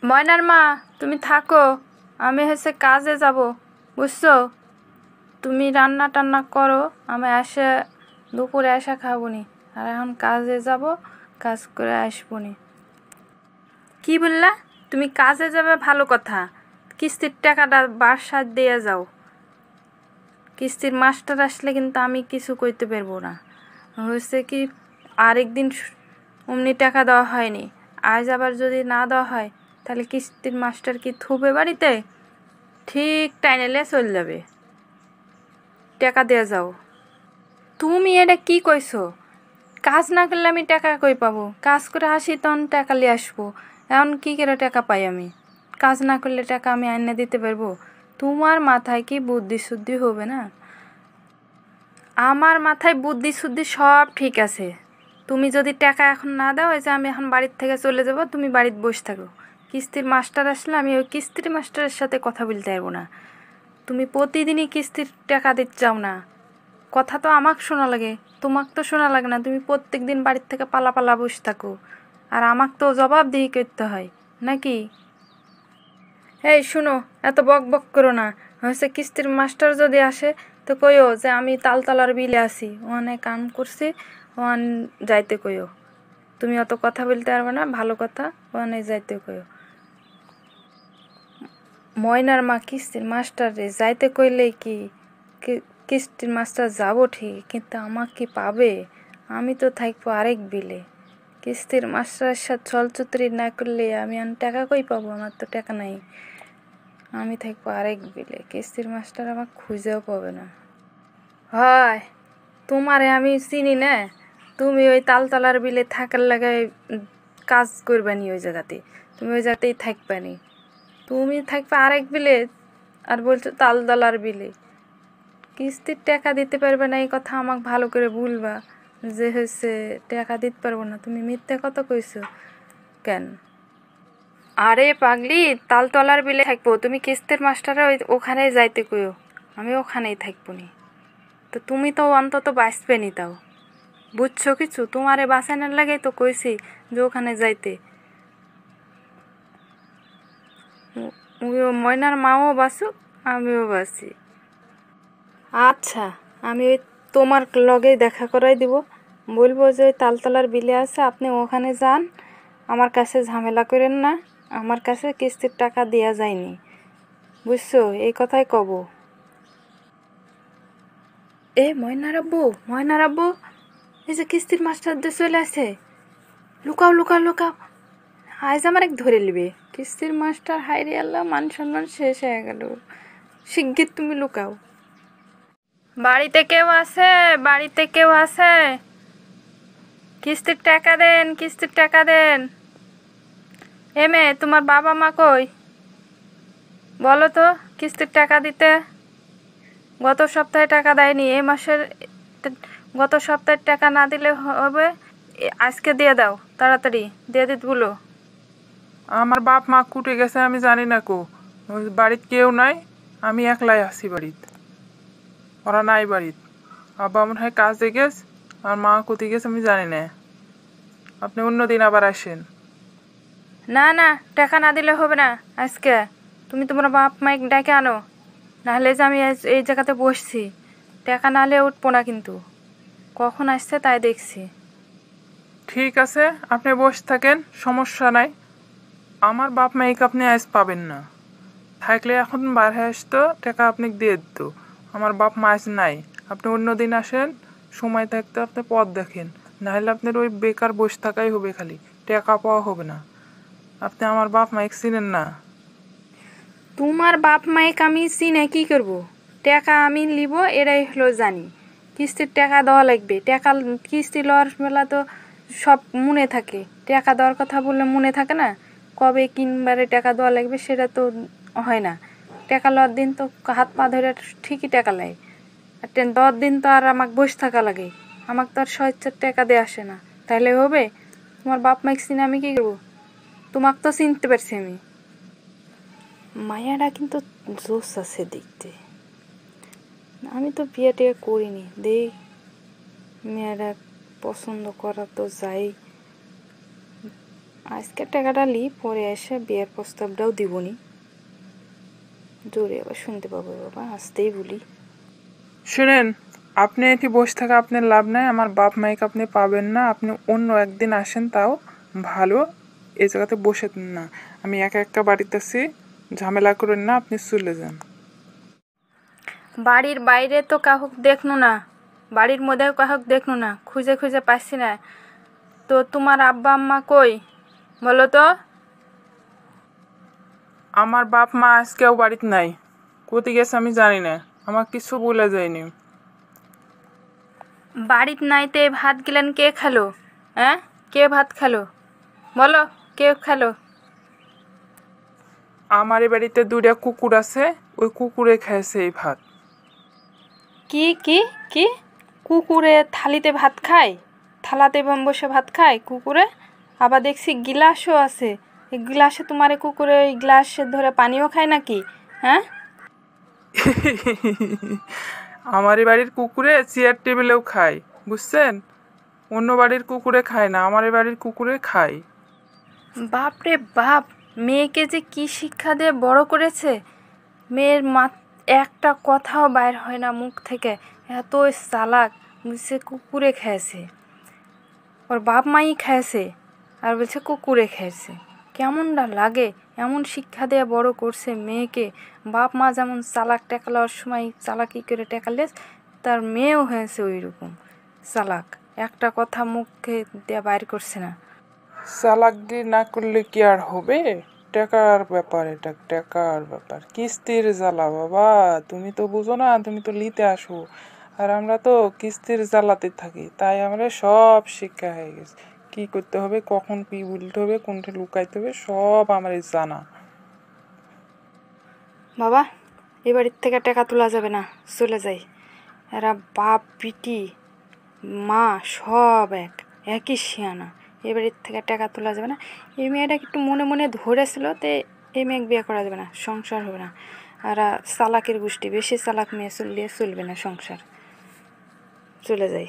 ময়নার মা, তুমি থাকো, আমি হচ্ছে কাজে যাব, বুঝছো? তুমি রান্না টান্না করো, আমি এসে দুপুরে এসে খাবো নি। আর এখন কাজে যাব, কাজ করে আসবো নি। কি বললা? তুমি কাজে যাবে, ভালো কথা। কিস্তির টাকাটা বাসায় দিয়ে যাও। কিস্তির মাস্টার আসলে কিন্তু আমি কিছু করতে পারবো না। হয়েছে কি, আরেকদিন অমনি টাকা দেওয়া হয়নি, আজ আবার যদি না দেওয়া হয় তাহলে কিস্তির মাস্টার কি থুবে বাড়িতে? ঠিক টাইনেলে চলে যাবে। টাকা দিয়ে যাও। তুমি এটা কি কইছো? কাজ না করলে আমি টাকা কই পাবো? কাজ করে আসি তখন টাকা নিয়ে আসবো। এখন কি করে টাকা পাই আমি? কাজ না করলে টাকা আমি আইনে দিতে পারবো? তোমার মাথায় কি বুদ্ধি শুদ্ধি হবে না? আমার মাথায় বুদ্ধি শুদ্ধি সব ঠিক আছে। তুমি যদি টাকা এখন না দাও, এই যে আমি এখন বাড়ির থেকে চলে যাব, তুমি বাড়িতে বসে থাকো। কিস্তির মাস্টার আসলে আমি ওই কিস্তির মাস্টারের সাথে কথা বলতে পারবো না। তুমি প্রতিদিনই কিস্তির টাকা দিতে চাও না। কথা তো আমাকে শোনা লাগে, তোমাকে তো শোনা লাগে না। তুমি প্রত্যেক দিন বাড়ির থেকে পালা পালা বসে থাকো, আর আমাকে তো জবাবদিহি করতে হয় নাকি? এই শুনো, এত বক বক করো না। হয়েছে কিস্তির মাস্টার যদি আসে তো কইও যে আমি তালতলার বিলে আছি, ওখানে কাম করছি, ওখান যাইতে কইও। তুমি অত কথা বলতে পারবে না, ভালো কথা, ওখানে যাইতে কইও। ময়নার মা, কিস্তির মাস্টার রে যাইতে কইলেই কি কিস্তির মাস্টার যাব ঠিক, কিন্তু আমাকে কি পাবে? আমি তো থাকবো আরেক বিলে। কিস্তির মাস্টারের সাথে ছলচুতরি না করলে আমি টাকা কই পাবো? আমার তো টাকা নাই। আমি থাকবো আরেক বিলে, কিস্তির মাস্টার আমাকে খুঁজেও পাবে না। হয়, তোমারে আমি চিনি না। তুমি ওই তালতলার বিলে থাকার লাগে কাজ করবানি ওই জায়গাতে, তুমি ওই জায়গাতেই থাকবানি। তুমি থাকবে আরেক বিলে আর বলছো তালতলার বিলে। কিস্তির টাকা দিতে পারবে না এই কথা আমাকে ভালো করে বলবা, যে হচ্ছে টাকা দিতে পারবো না। তুমি মিথ্যা কথা কইছো কেন? আরে পাগলি, তালতলার বিলে থাকবো, তুমি কিস্তির মাস্টারে ওখানেই যাইতে কইও, আমি ওখানেই থাকবো নি। তো তুমি তো অন্তত বাঁচবে নি তাও, বুঝছো কিছু? তোমারে বাঁচানোর লাগেই তো কইছি যে ওখানে যাইতে। ময়নার মাও বাঁচুক, আমিও বাঁচি। আচ্ছা, আমি ওই তোমার লগেই দেখা করাই দিব, বলবো যে ওই তালতলার বিলে আছে, আপনি ওখানে যান, আমার কাছে ঝামেলা করেন না, আমার কাছে কিস্তির টাকা দেওয়া যায়নি, বুঝছো? এই কথাই কব। ময়নার আব্বু, ময়নার আব্বু, এই যে কিস্তির মাস্টারদের চলে আসে, লুকাও লুকাও লুকাও, আজ আমার এক ধরে নিবে কিস্তির মাস্টার। হায়রে আল্লাহ, মান সম্মান শেষ হয়ে গেল। শিগগির তুমি লুকাও। বাড়িতে কেউ আছে? বাড়িতে কেউ আছে? কিস্তির টাকা দেন, কিস্তির টাকা দেন। মেয়ে, তোমার বাবা মা কই? বলো তো, কিস্তির টাকা দিতে। গত সপ্তাহে টাকা দেয়নি, এই মাসের গত সপ্তাহের টাকা না দিলে হবে? আজকে দিয়ে দাও, তাড়াতাড়ি দিয়ে দিতে বলো। আমার বাপ মা কুটে গেছে, আমি জানি না কো। বাড়িতে কেউ নাই, আমি একলাই আছি বাড়িত, ওরা নাই বাড়িত। আব্বা মনে হয় কাজে গেছ, আর মা কোথায় গেছে আমি জানি না। আপনি অন্যদিন আবার আসেন। না না, টাকা না দিলে হবে না আজকে। তুমি তোমার বাপ মাইক ডেকে আনো, নাহলে যে আমি এই জায়গাতে বসছি, টাকা না হলে উঠবো না কিন্তু। কখন আসছে তাই দেখছি। ঠিক আছে, আপনি বসে থাকেন, সমস্যা নাই। আমার বাপ মাইক আপনি আজ পাবেন না। থাকলে এখন বাইরে আসতো, টাকা আপনি দিয়ে দিত। আমার বাপ মা আজ নাই, আপনি অন্যদিন আসেন, সময় থাকতে আপনি পথ দেখেন। নাহলে আপনার ওই বেকার বসে থাকাই হবে, খালি টাকা পাওয়া হবে না। আপনি আমার বাপ মাইক চিনেন না। তোমার বাপ মাইক আমি চিনে কি করব? টাকা আমি লিব, এটাই হলো জানি। কিস্তির টাকা দেওয়া লাগবে, টাকা কিস্তি লওয়ার বেলা তো সব মনে থাকে। টাকা দেওয়ার কথা বললে মনে থাকে না? কবে কিনবারে টাকা দেওয়া লাগবে সেটা তো হয় না। টাকা লওয়ার দিন তো হাত পা ধরে ঠিকই টাকা নেয়, আর 10 দিন তো আর আমাকে বসে থাকা লাগে। আমাকে তো আর স্বেচ্ছার টাকা দিয়ে আসে না, তাহলে হবে? তোমার বাপ মাইক চিনে আমি কী করবো? তোমাকে তো চিনতে পারছি আমি। মায়াটা কিন্তু জোস আছে দেখতে। আমি তো বিয়ে টিয়ে করিনি, দেখ মেয়েরা পছন্দ করা তো যাই। আজকে টাকাটা লি, পরে এসে বিয়ের প্রস্তাবটাও দিবনি। জোরে আবার শুনতে পাবো বাবা, আসতেই বলি। শুনেন, আপনি এটি বসে থাকা আপনার লাভ নাই, আমার বাপ মাইকে আপনি পাবেন না। আপনি অন্য একদিন আসেন, তাও ভালো। এই জায়গাতে বসে না, আমি একা একা বাড়িতে আছি, ঝামেলা করেন না, আপনি চলে যান। বাড়ির বাইরে তো কাহক দেখনু না, বাড়ির মধ্যেও কাহক দেখনু না, খুঁজে খুঁজে পাচ্ছি না। তো তোমার আব্বা আম্মা কই বলো তো? আমার বাপ মা আজকেও বাড়িতে নাই, কোথায় গেছে আমি জানি না, আমার কিছু বলে যায়নি। বাড়িতে নাইতে ভাত গিলেন কে খেলো? হ্যাঁ, কে ভাত খেলো বলো, কে খেলো? আমার এই বাড়িতে 2টা কুকুর আছে, ওই কুকুরে খেয়েছে এই ভাত। কি কি কি? কুকুরে থালিতে ভাত খায়? থালাতে বসে ভাত খায় কুকুরে? আবার দেখছি গিলাসও আছে, এই গ্লাসে তোমার এই কুকুরে ওই গ্লাসে ধরে পানিও খায় নাকি? হ্যাঁ, আমার এই বাড়ির কুকুরে চেয়ার টেবিলেও খায়, বুঝছেন? অন্য বাড়ির কুকুরে খায় না, আমার এই বাড়ির কুকুরে খায়। বাপ রে বাপ, মেয়েকে যে কি শিক্ষা দিয়ে বড় করেছে! মেয়ের একটা কথাও বাইর হয় না মুখ থেকে, এত চালাক। বুঝছে কুকুরে খেয়েছে, ওর বাপ মাই খেয়েছে, আর বলছে কুকুরে খেয়েছে। কেমনটা লাগে? এমন শিক্ষা দিয়ে বড় করছে মেয়েকে। বাপ মা যেমন চালাক, টেকালোর সময় চালাকি করে টেকালে, তার মেয়েও হয়েছে ওই রকম চালাক। একটা কথা মুখে দিয়ে বাইর করছে না। চালাকি না করলে কি আর হবে? টাকার ব্যাপার, এটা টাকার ব্যাপার, কিস্তির জ্বালা বাবা। তুমি তো বুঝো না, তুমি তো নিতে আসো, আর আমরা তো কিস্তির জ্বালাতে থাকি, তাই আমরা সব শিক্ষা হয়ে গেছে। কি করতে হবে, কখন কি বলতে হবে, কোনটা লুকাইতে হবে, সব আমার জানা। বাবা, এ বাড়ির থেকে টাকা তোলা যাবে না, চলে যাই। এরা বাপ বিটি মা সব একই শিয়ানা। এ বাড়ির থেকে টাকা তোলা যাবে না। এই মেয়েটাকে একটু মনে মনে ধরেছিল, তে এই মেয়ে বিয়ে করা যাবে না, সংসার হবে না। আর চালাকের গোষ্ঠী, বেশি চালাক মেয়ে চললে চলবে না সংসার। চলে যাই।